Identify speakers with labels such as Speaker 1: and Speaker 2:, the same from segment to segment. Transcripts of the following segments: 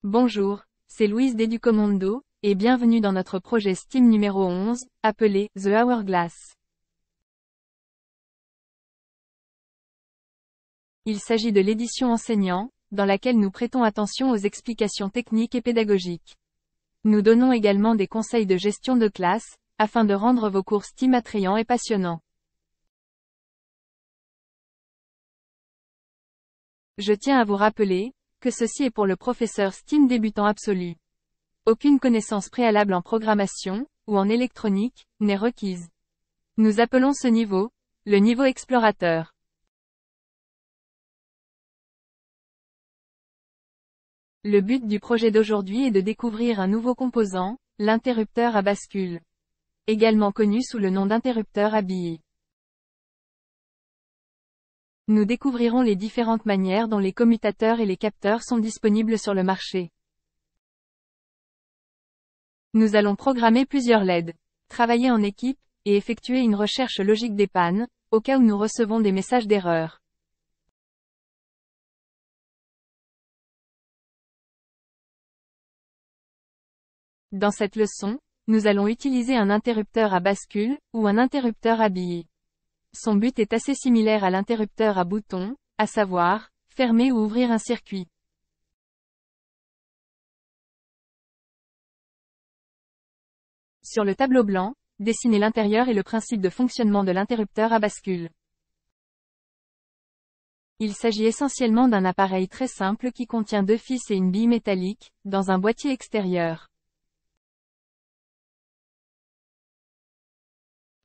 Speaker 1: Bonjour, c'est Louise d'Educomondo, et bienvenue dans notre projet STEAM numéro 11, appelé The Hourglass. Il s'agit de l'édition enseignant, dans laquelle nous prêtons attention aux explications techniques et pédagogiques. Nous donnons également des conseils de gestion de classe, afin de rendre vos cours STEAM attrayants et passionnants. Je tiens à vous rappeler, que ceci est pour le professeur STEAM débutant absolu. Aucune connaissance préalable en programmation, ou en électronique, n'est requise. Nous appelons ce niveau, le niveau explorateur. Le but du projet d'aujourd'hui est de découvrir un nouveau composant, l'interrupteur à bascule. Également connu sous le nom d'interrupteur à billes. Nous découvrirons les différentes manières dont les commutateurs et les capteurs sont disponibles sur le marché. Nous allons programmer plusieurs LED, travailler en équipe, et effectuer une recherche logique des pannes, au cas où nous recevons des messages d'erreur. Dans cette leçon, nous allons utiliser un interrupteur à bascule, ou un interrupteur à billes. Son but est assez similaire à l'interrupteur à bouton, à savoir, fermer ou ouvrir un circuit. Sur le tableau blanc, dessinez l'intérieur et le principe de fonctionnement de l'interrupteur à bascule. Il s'agit essentiellement d'un appareil très simple qui contient deux fils et une bille métallique, dans un boîtier extérieur.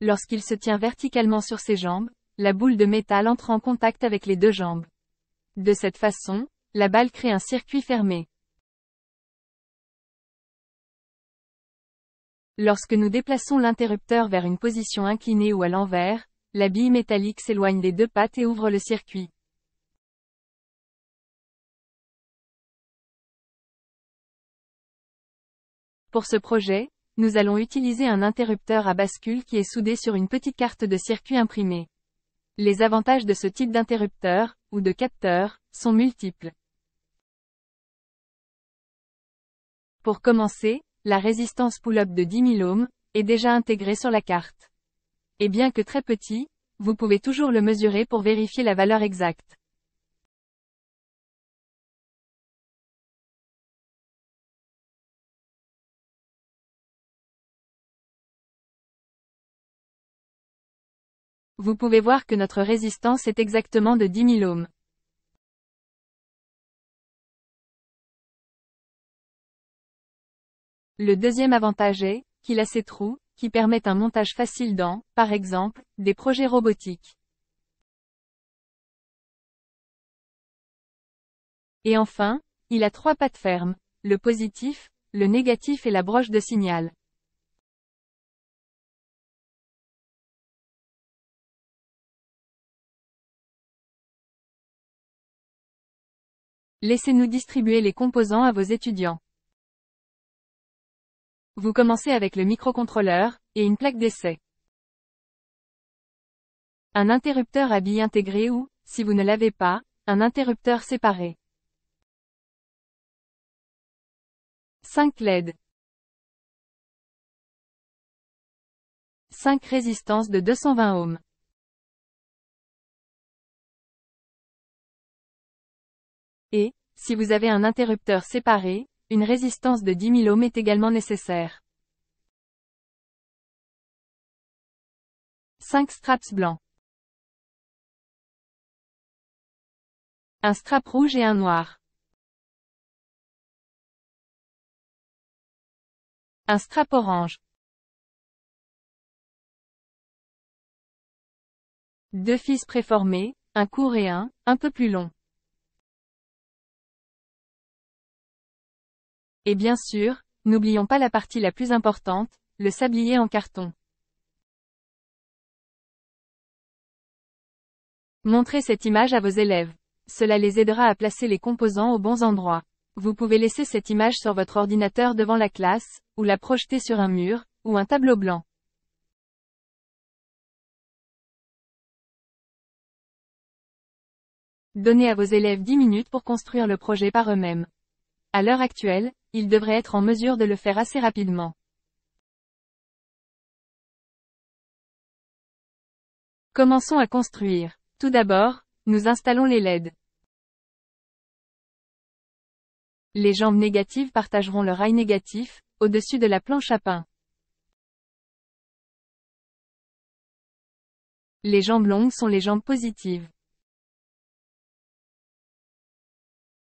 Speaker 1: Lorsqu'il se tient verticalement sur ses jambes, la boule de métal entre en contact avec les deux jambes. De cette façon, la balle crée un circuit fermé. Lorsque nous déplaçons l'interrupteur vers une position inclinée ou à l'envers, la bille métallique s'éloigne des deux pattes et ouvre le circuit. Pour ce projet, nous allons utiliser un interrupteur à bascule qui est soudé sur une petite carte de circuit imprimée. Les avantages de ce type d'interrupteur, ou de capteur, sont multiples. Pour commencer, la résistance pull-up de 10 000 ohms, est déjà intégrée sur la carte. Et bien que très petit, vous pouvez toujours le mesurer pour vérifier la valeur exacte. Vous pouvez voir que notre résistance est exactement de 10 000 ohms. Le deuxième avantage est, qu'il a ses trous, qui permettent un montage facile dans, par exemple, des projets robotiques. Et enfin, il a trois pattes fermes, le positif, le négatif et la broche de signal. Laissez-nous distribuer les composants à vos étudiants. Vous commencez avec le microcontrôleur, et une plaque d'essai. Un interrupteur à billes intégré ou, si vous ne l'avez pas, un interrupteur séparé. 5 LED. 5 résistances de 220 ohms. Et, si vous avez un interrupteur séparé, une résistance de 10 000 ohms est également nécessaire. 5 straps blancs. Un strap rouge et un noir. Un strap orange. 2 fils préformés, un court et un peu plus long. Et bien sûr, n'oublions pas la partie la plus importante, le sablier en carton. Montrez cette image à vos élèves. Cela les aidera à placer les composants aux bons endroits. Vous pouvez laisser cette image sur votre ordinateur devant la classe, ou la projeter sur un mur, ou un tableau blanc. Donnez à vos élèves 10 minutes pour construire le projet par eux-mêmes. À l'heure actuelle, il devrait être en mesure de le faire assez rapidement. Commençons à construire. Tout d'abord, nous installons les LED. Les jambes négatives partageront le rail négatif, au-dessus de la planche à pain. Les jambes longues sont les jambes positives.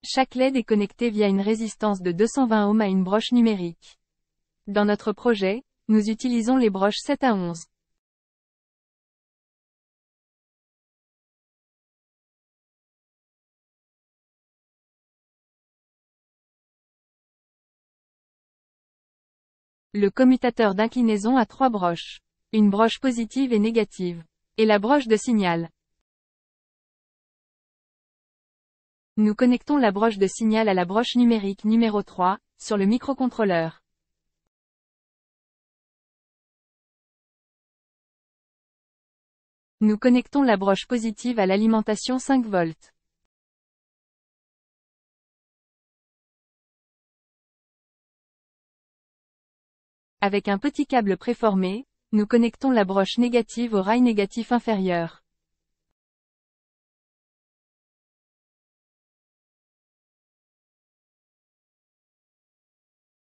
Speaker 1: Chaque LED est connecté via une résistance de 220 ohms à une broche numérique. Dans notre projet, nous utilisons les broches 7 à 11. Le commutateur d'inclinaison a 3 broches. Une broche positive et négative. Et la broche de signal. Nous connectons la broche de signal à la broche numérique numéro 3, sur le microcontrôleur. Nous connectons la broche positive à l'alimentation 5 volts. Avec un petit câble préformé, nous connectons la broche négative au rail négatif inférieur.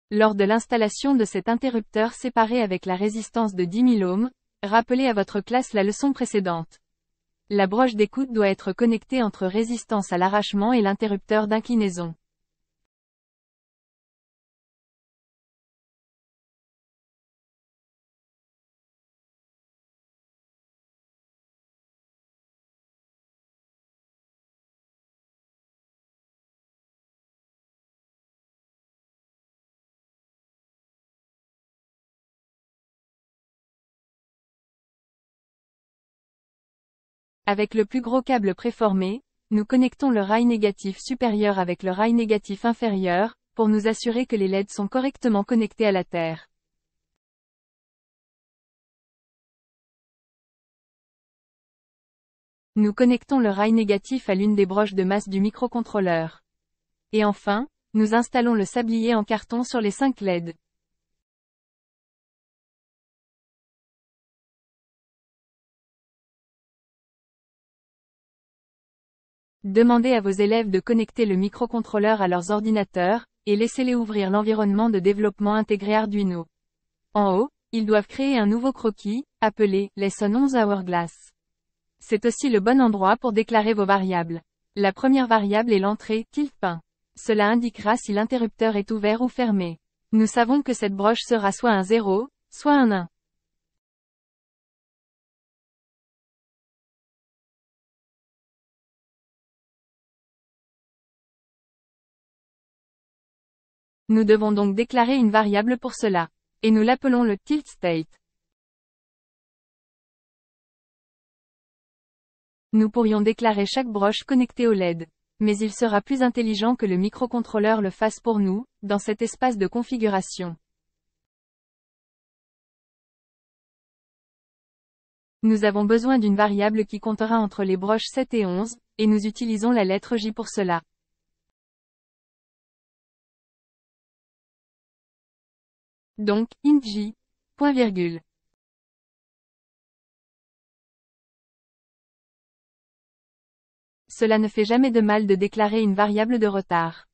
Speaker 1: Lors de l'installation de cet interrupteur séparé avec la résistance de 10 000 ohms, rappelez à votre classe la leçon précédente. La broche d'écoute doit être connectée entre résistance à l'arrachement et l'interrupteur d'inclinaison. Avec le plus gros câble préformé, nous connectons le rail négatif supérieur avec le rail négatif inférieur, pour nous assurer que les LED sont correctement connectés à la terre. Nous connectons le rail négatif à l'une des broches de masse du microcontrôleur. Et enfin, nous installons le sablier en carton sur les 5 LED. Demandez à vos élèves de connecter le microcontrôleur à leurs ordinateurs, et laissez-les ouvrir l'environnement de développement intégré Arduino. En haut, ils doivent créer un nouveau croquis, appelé Lesson 11 Hourglass. C'est aussi le bon endroit pour déclarer vos variables. La première variable est l'entrée, tilde-pain. Cela indiquera si l'interrupteur est ouvert ou fermé. Nous savons que cette broche sera soit un 0, soit un 1. Nous devons donc déclarer une variable pour cela. Et nous l'appelons le tilt state. Nous pourrions déclarer chaque broche connectée au LED. Mais il sera plus intelligent que le microcontrôleur le fasse pour nous, dans cet espace de configuration. Nous avons besoin d'une variable qui comptera entre les broches 7 et 11, et nous utilisons la lettre J pour cela. Donc, int J, point virgule. Cela ne fait jamais de mal de déclarer une variable de retard.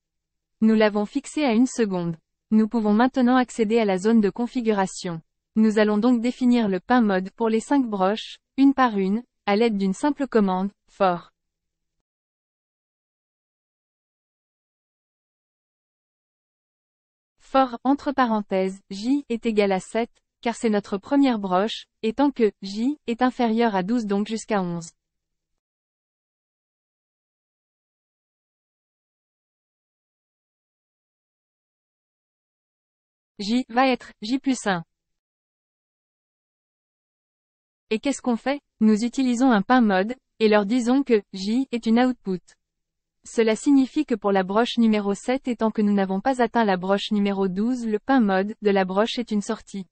Speaker 1: Nous l'avons fixée à 1 seconde. Nous pouvons maintenant accéder à la zone de configuration. Nous allons donc définir le pain mode pour les 5 broches, une par une, à l'aide d'une simple commande, for. For, entre parenthèses, J est égal à 7, car c'est notre première broche, et tant que J est inférieur à 12 donc jusqu'à 11. J va être J plus 1. Et qu'est-ce qu'on fait? Nous utilisons un pain mode, et leur disons que J est une output. Cela signifie que pour la broche numéro 7 et tant que nous n'avons pas atteint la broche numéro 12, le pain mode de la broche est une sortie.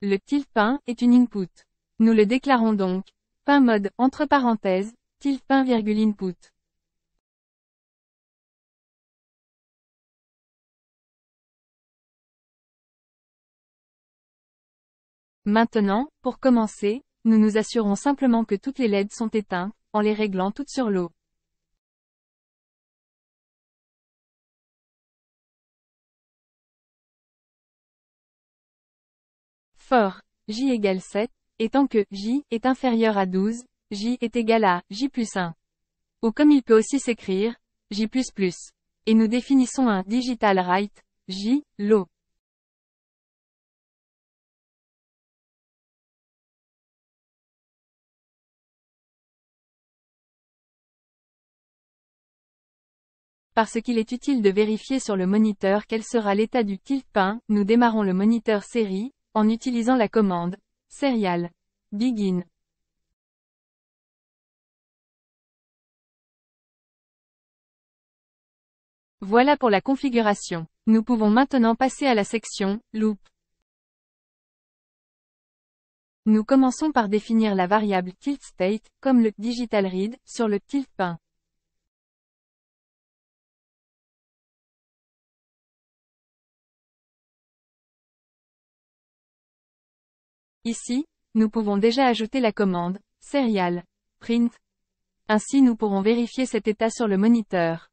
Speaker 2: Le tilde-pain est une input. Nous le déclarons donc. Pain mode, entre parenthèses, tilde-pain virgule input. Maintenant, pour commencer, nous nous assurons simplement que toutes les LED sont éteintes, en les réglant toutes sur l'eau. For j égale 7, et tant que j est inférieur à 12, j est égal à j plus 1. Ou comme il peut aussi s'écrire, j++. Et nous définissons un digital write, j, low. Parce qu'il est utile de vérifier sur le moniteur quel sera l'état du tilde-pain, nous démarrons le moniteur série, en utilisant la commande serial begin. Voilà pour la configuration. Nous pouvons maintenant passer à la section loop. Nous commençons par définir la variable tildeState, comme le digital read, sur le tilde-pain. Ici, nous pouvons déjà ajouter la commande serial print. Ainsi nous pourrons vérifier cet état sur le moniteur.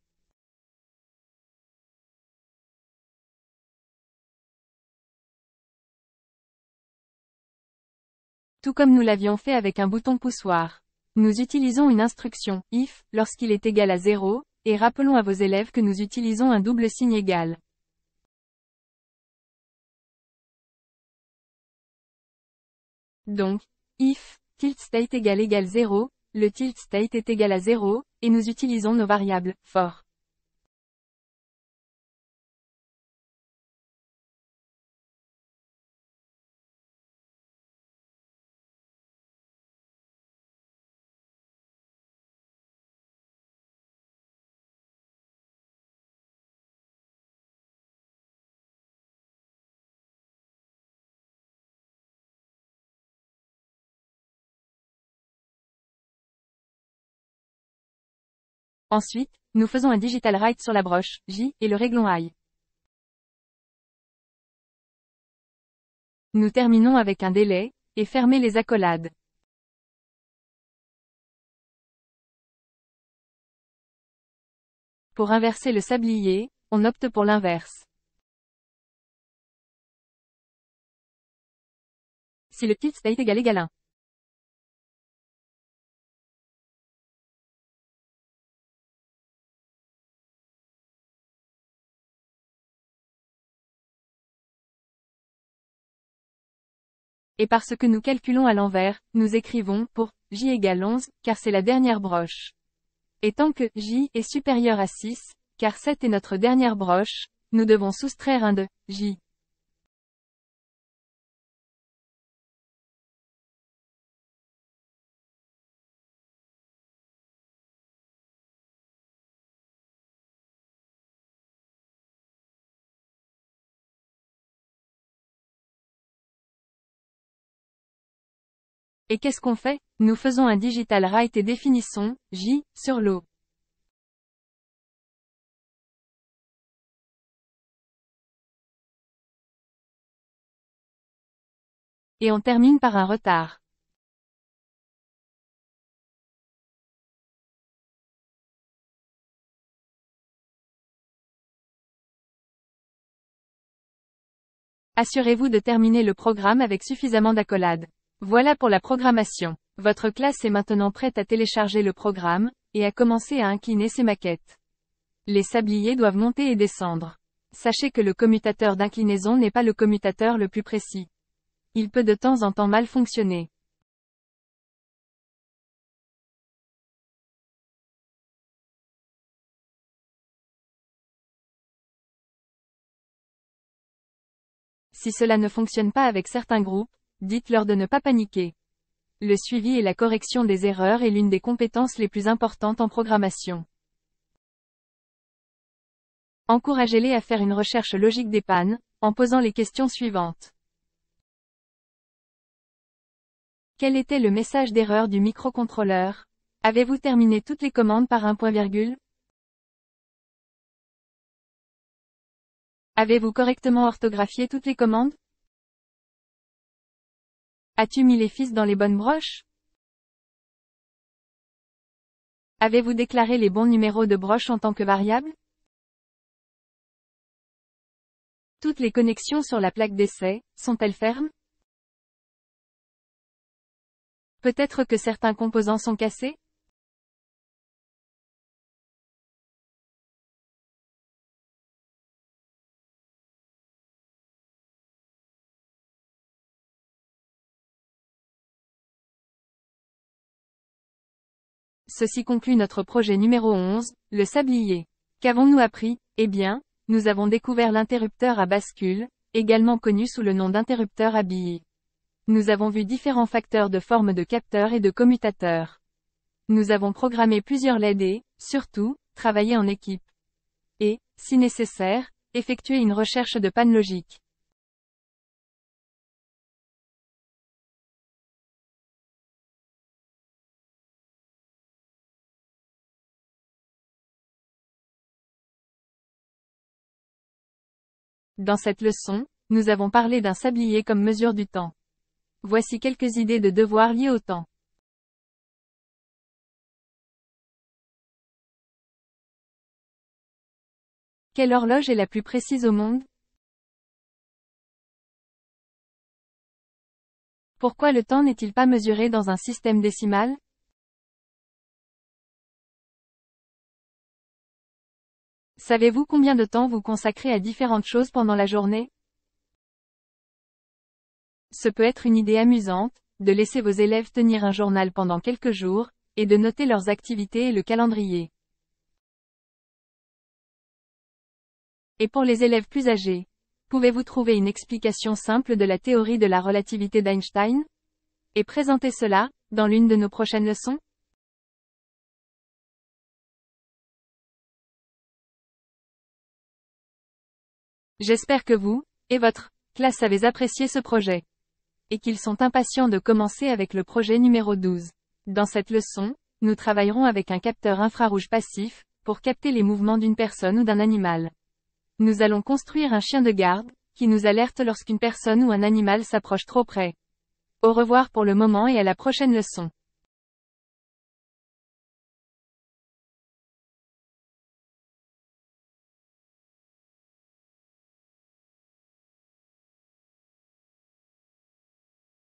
Speaker 2: Tout comme nous l'avions fait avec un bouton poussoir. Nous utilisons une instruction if lorsqu'il est égal à 0, et rappelons à vos élèves que nous utilisons un double signe égal. Donc, if tildeState égale 0, le tildeState est égal à 0, et nous utilisons nos variables for. Ensuite, nous faisons un digital write sur la broche J et le réglons high. Nous terminons avec un délai, et fermez les accolades. Pour inverser le sablier, on opte pour l'inverse. Si le tildeState égale 1. Et parce que nous calculons à l'envers, nous écrivons pour j égale 11, car c'est la dernière broche. Et tant que j est supérieur à 6, car 7 est notre dernière broche, nous devons soustraire un de j. Et qu'est-ce qu'on fait? Nous faisons un digital write et définissons j sur l'eau. Et on termine par un retard. Assurez-vous de terminer le programme avec suffisamment d'accolades. Voilà pour la programmation. Votre classe est maintenant prête à télécharger le programme, et à commencer à incliner ses maquettes. Les sabliers doivent monter et descendre. Sachez que le commutateur d'inclinaison n'est pas le commutateur le plus précis. Il peut de temps en temps mal fonctionner. Si cela ne fonctionne pas avec certains groupes, dites-leur de ne pas paniquer. Le suivi et la correction des erreurs est l'une des compétences les plus importantes en programmation. Encouragez-les à faire une recherche logique des pannes, en posant les questions suivantes.
Speaker 1: Quel était le message d'erreur du microcontrôleur? Avez-vous terminé toutes les commandes par un point-virgule? Avez-vous correctement orthographié toutes les commandes? As-tu mis les fils dans les bonnes broches? Avez-vous déclaré les bons numéros de broche en tant que variable? Toutes les connexions sur la plaque d'essai, sont-elles fermes? Peut-être que certains composants sont cassés? Ceci conclut notre projet numéro 11, le sablier. Qu'avons-nous appris? Eh bien, nous avons découvert l'interrupteur à bascule, également connu sous le nom d'interrupteur à billes. Nous avons vu différents facteurs de forme de capteurs et de commutateurs. Nous avons programmé plusieurs LED et, surtout, travaillé en équipe. Et, si nécessaire, effectué une recherche de panne logique. Dans cette leçon, nous avons parlé d'un sablier comme mesure du temps. Voici quelques idées de devoirs liés au temps. Quelle horloge est la plus précise au monde? Pourquoi le temps n'est-il pas mesuré dans un système décimal? Savez-vous combien de temps vous consacrez à différentes choses pendant la journée? Ce peut être une idée amusante, de laisser vos élèves tenir un journal pendant quelques jours, et de noter leurs activités et le calendrier. Et pour les élèves plus âgés, pouvez-vous trouver une explication simple de la théorie de la relativité d'Einstein? Et présenter cela, dans l'une de nos prochaines leçons? J'espère que vous, et votre classe avez apprécié ce projet. Et qu'ils sont impatients de commencer avec le projet numéro 12. Dans cette leçon, nous travaillerons avec un capteur infrarouge passif, pour capter les mouvements d'une personne ou d'un animal. Nous allons construire un chien de garde, qui nous alerte lorsqu'une personne ou un animal s'approche trop près. Au revoir pour le moment et à la prochaine leçon.